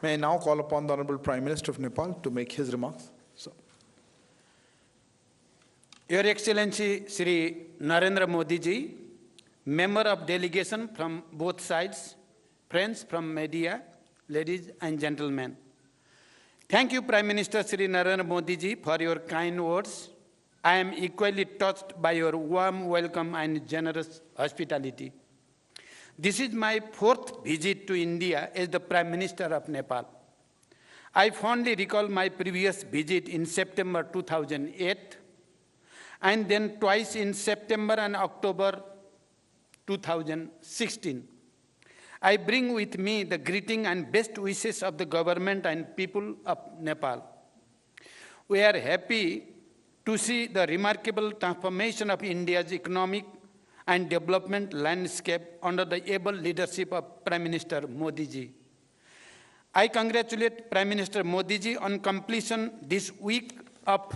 May I now call upon the Honorable Prime Minister of Nepal to make his remarks. So. Your Excellency Shri Narendra Modi ji, member of delegation from both sides, friends from media, ladies and gentlemen. Thank you, Prime Minister Shri Narendra Modi ji, for your kind words. I am equally touched by your warm welcome and generous hospitality. This is my fourth visit to India as the Prime Minister of Nepal. I fondly recall my previous visit in September 2008, and then twice in September and October 2016. I bring with me the greeting and best wishes of the government and people of Nepal. We are happy to see the remarkable transformation of India's economic and development landscape under the able leadership of Prime Minister Modi ji. I congratulate Prime Minister Modi ji on completion this week of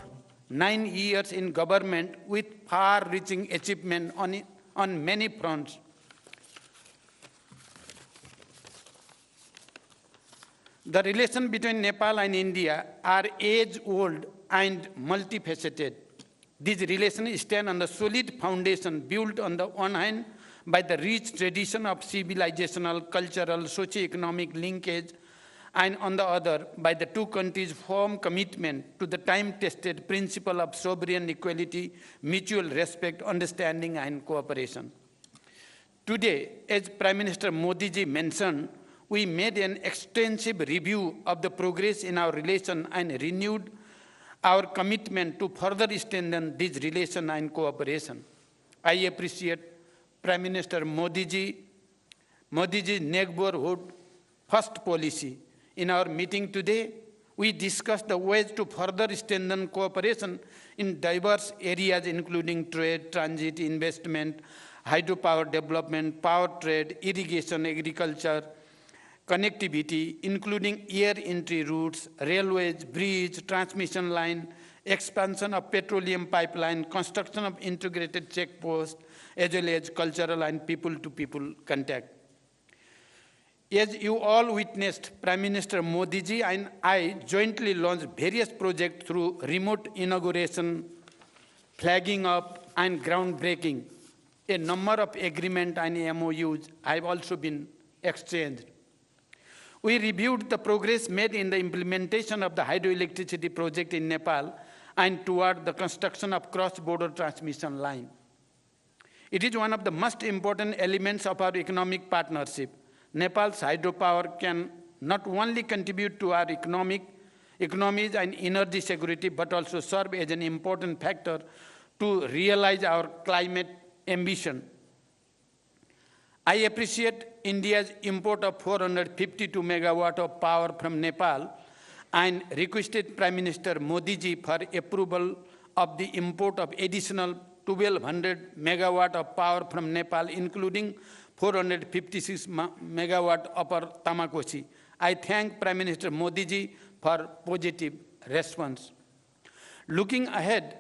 9 years in government with far-reaching achievement on many fronts. The relation between Nepal and India are age-old and multifaceted. These relations stand on the solid foundation built on the one hand by the rich tradition of civilizational, cultural, socio-economic linkage, and on the other by the two countries' firm commitment to the time-tested principle of sovereign equality, mutual respect, understanding, and cooperation. Today, as Prime Minister Modi ji mentioned, we made an extensive review of the progress in our relation and renewed our commitment to further strengthen this relation and cooperation. I appreciate Prime Minister Modi ji's neighborhood first policy. In our meeting today, we discussed the ways to further strengthen cooperation in diverse areas including trade, transit, investment, hydropower development, power trade, irrigation, agriculture, connectivity, including air entry routes, railways, bridge, transmission line, expansion of petroleum pipeline, construction of integrated checkposts, as well as cultural and people-to-people contact. As you all witnessed, Prime Minister Modi ji and I jointly launched various projects through remote inauguration, flagging up, and groundbreaking. A number of agreements and MOUs have also been exchanged. We reviewed the progress made in the implementation of the hydroelectricity project in Nepal and toward the construction of cross-border transmission line. It is one of the most important elements of our economic partnership. Nepal's hydropower can not only contribute to our economies and energy security, but also serve as an important factor to realize our climate ambition. I appreciate India's import of 452 megawatt of power from Nepal and requested Prime Minister Modi ji for approval of the import of additional 1200 megawatt of power from Nepal, including 456 megawatt upper Tamakosi. I thank Prime Minister Modi ji for positive response. Looking ahead,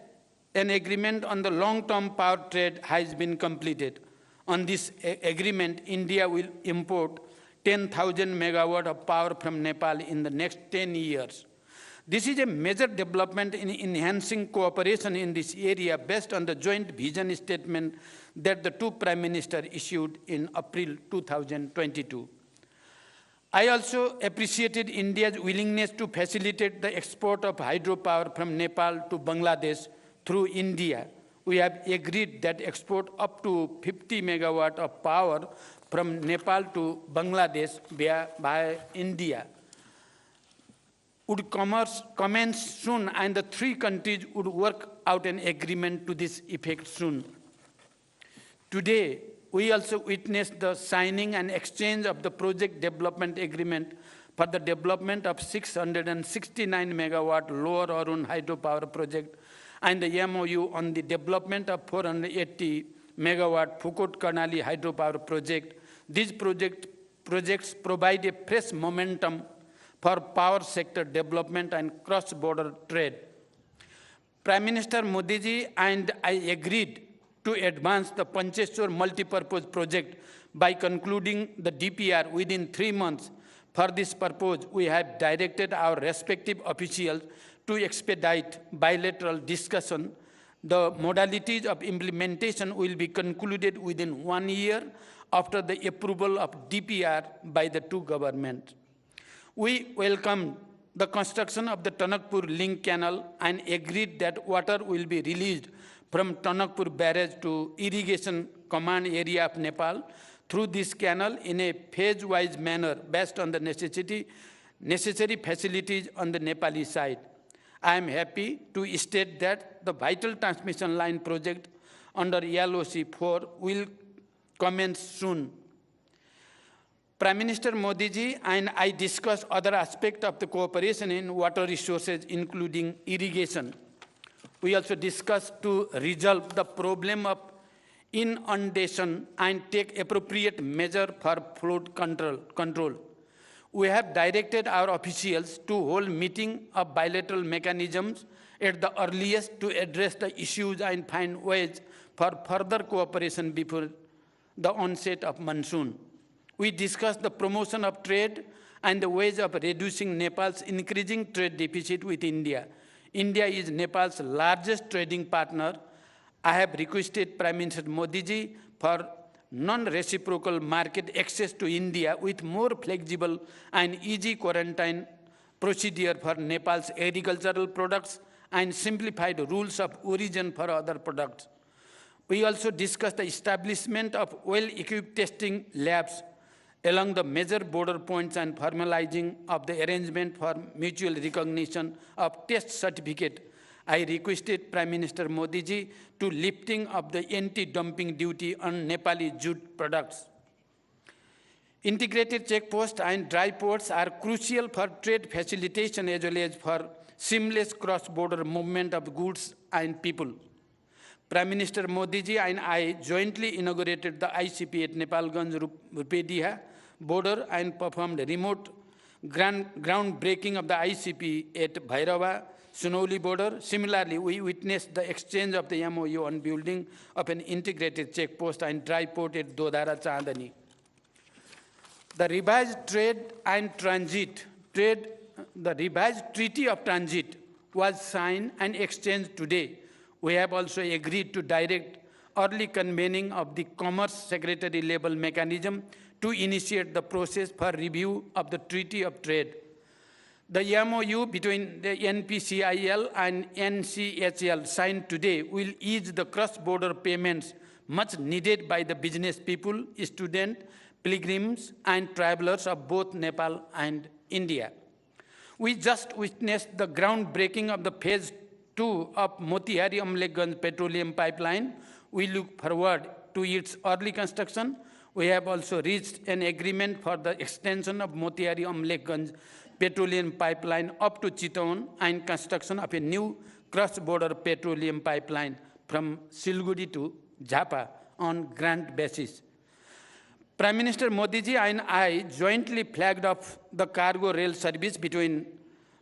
an agreement on the long-term power trade has been completed. On this agreement, India will import 10,000 megawatt of power from Nepal in the next 10 years. This is a major development in enhancing cooperation in this area based on the joint vision statement that the two Prime Ministers issued in April 2022. I also appreciated India's willingness to facilitate the export of hydropower from Nepal to Bangladesh through India. We have agreed that export up to 50 megawatt of power from Nepal to Bangladesh via India would commence soon, and the three countries would work out an agreement to this effect soon. Today, we also witnessed the signing and exchange of the project development agreement for the development of 669 megawatt Lower Arun hydropower project and the MOU on the development of 480 megawatt Phukot Karnali hydropower project. These projects provide a fresh momentum for power sector development and cross-border trade. Prime Minister Modi ji and I agreed to advance the Pancheshwar multipurpose project by concluding the DPR within 3 months, For this purpose, we have directed our respective officials to expedite bilateral discussion. The modalities of implementation will be concluded within 1 year after the approval of DPR by the two governments. We welcome the construction of the Tanakpur Link Canal and agreed that water will be released from Tanakpur Barrage to irrigation command area of Nepal through this canal in a phase-wise manner based on the necessary facilities on the Nepali side. I am happy to state that the vital transmission line project under LOC 4 will commence soon. Prime Minister Modi ji and I discussed other aspects of the cooperation in water resources, including irrigation. We also discussed to resolve the problem of inundation and take appropriate measure for flood control. We have directed our officials to hold meeting of bilateral mechanisms at the earliest to address the issues and find ways for further cooperation before the onset of monsoon. We discussed the promotion of trade and the ways of reducing Nepal's increasing trade deficit with India. India is Nepal's largest trading partner. I have requested Prime Minister Modi ji for non-reciprocal market access to India with more flexible and easy quarantine procedure for Nepal's agricultural products and simplified rules of origin for other products. We also discussed the establishment of well-equipped testing labs along the major border points and formalizing of the arrangement for mutual recognition of test certificate. I requested Prime Minister Modi ji to lifting of the anti-dumping duty on Nepali jute products. Integrated checkposts and dry ports are crucial for trade facilitation as well as for seamless cross-border movement of goods and people. Prime Minister Modi ji and I jointly inaugurated the ICP at Nepalganj Rupediha border and performed remote groundbreaking of the ICP at Bhairava Sunauli border. Similarly, we witnessed the exchange of the MOU on building of an integrated checkpost and dry port at Dodara Chandani. The revised Treaty of Transit was signed and exchanged today. We have also agreed to direct early convening of the Commerce Secretary level mechanism to initiate the process for review of the Treaty of Trade. The MOU between the NPCIL and NCHL signed today will ease the cross-border payments much needed by the business people, students, pilgrims, and travelers of both Nepal and India. We just witnessed the groundbreaking of the phase 2 of Motihari-Amlekhganj petroleum pipeline. We look forward to its early construction. We have also reached an agreement for the extension of Motihari-Amlekhganj petroleum pipeline up to Chittaun and construction of a new cross-border petroleum pipeline from Siliguri to Jhapa on grant basis. Prime Minister Modi ji and I jointly flagged off the cargo rail service between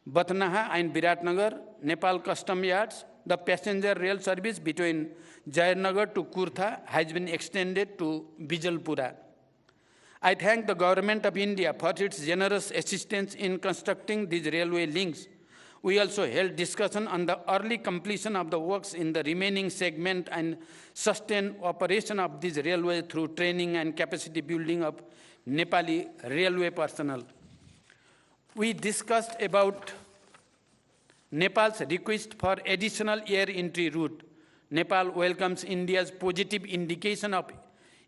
Batnaha and Viratnagar, Nepal Custom Yards. The passenger rail service between Jayanagar to Kurtha has been extended to Bijalpura. I thank the Government of India for its generous assistance in constructing these railway links. We also held discussion on the early completion of the works in the remaining segment and sustained operation of these railways through training and capacity building of Nepali railway personnel. We discussed about Nepal's request for additional air entry route. Nepal welcomes India's positive indication of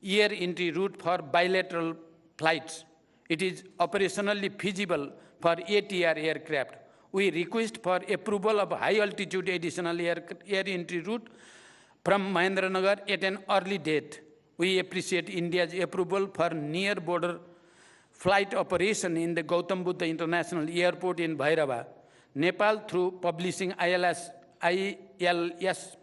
air entry route for bilateral flights. It is operationally feasible for ATR aircraft. We request for approval of high-altitude additional air entry route from Mahendranagar at an early date. We appreciate India's approval for near-border flight operation in the Gautam Buddha International Airport in Bhairava. Nepal, through publishing ILS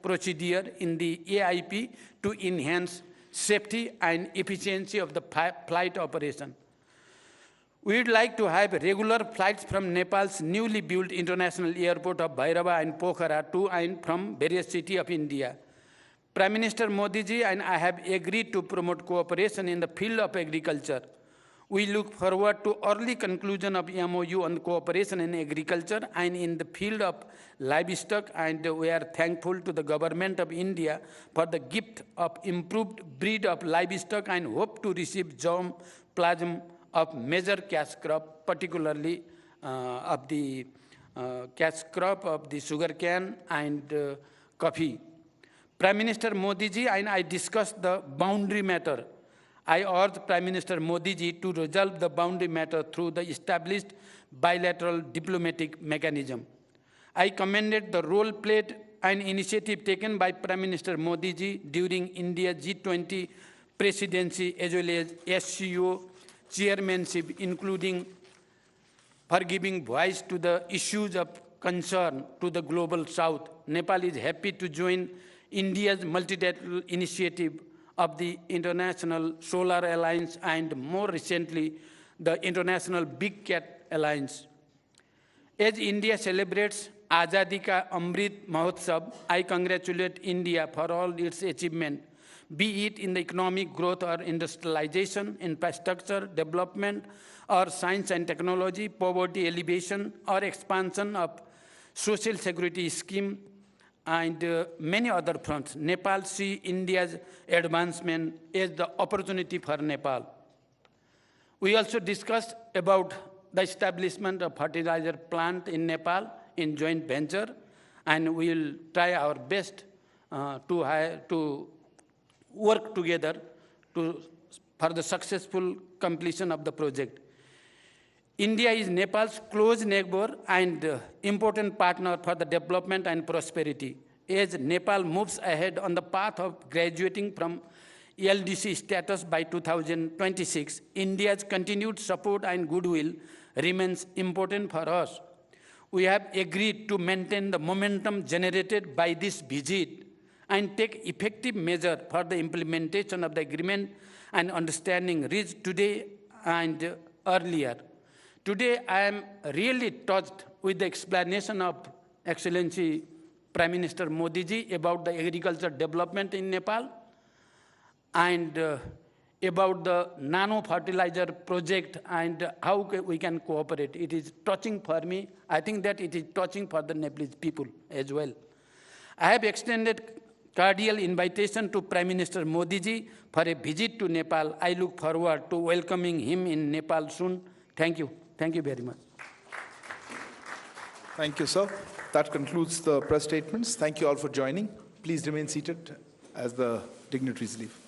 procedure in the AIP to enhance safety and efficiency of the flight operation. We would like to have regular flights from Nepal's newly built international airport of Bhairava and Pokhara to and from various cities of India. Prime Minister Modi ji and I have agreed to promote cooperation in the field of agriculture. We look forward to early conclusion of MOU on cooperation in agriculture and in the field of livestock, and we are thankful to the government of India for the gift of improved breed of livestock and hope to receive germplasm of major cash crop, particularly of the cash crop of the sugarcane and coffee. Prime Minister Modi ji and I discussed the boundary matter. I urge Prime Minister Modi ji to resolve the boundary matter through the established bilateral diplomatic mechanism. I commended the role played and initiative taken by Prime Minister Modi ji during India's G20 presidency as well as SCO chairmanship, including for giving voice to the issues of concern to the global south. Nepal is happy to join India's multilateral initiative of the International Solar Alliance and more recently, the International Big Cat Alliance. As India celebrates Azadi Ka Amrit Mahotsav, I congratulate India for all its achievement, be it in the economic growth or industrialization, infrastructure development, or science and technology, poverty alleviation, or expansion of social security scheme, and many other fronts. Nepal sees India's advancement as the opportunity for Nepal. We also discussed about the establishment of fertilizer plant in Nepal in joint venture, and we will try our best to work together for the successful completion of the project. India is Nepal's close neighbor and important partner for the development and prosperity. As Nepal moves ahead on the path of graduating from LDC status by 2026, India's continued support and goodwill remains important for us. We have agreed to maintain the momentum generated by this visit and take effective measures for the implementation of the agreement and understanding reached today and earlier. Today, I am really touched with the explanation of Excellency Prime Minister Modi ji about the agriculture development in Nepal and about the nano fertilizer project and how we can cooperate. It is touching for me. I think that it is touching for the Nepalese people as well. I have extended cordial invitation to Prime Minister Modi ji for a visit to Nepal. I look forward to welcoming him in Nepal soon. Thank you. Thank you very much. Thank you, sir. That concludes the press statements. Thank you all for joining. Please remain seated as the dignitaries leave.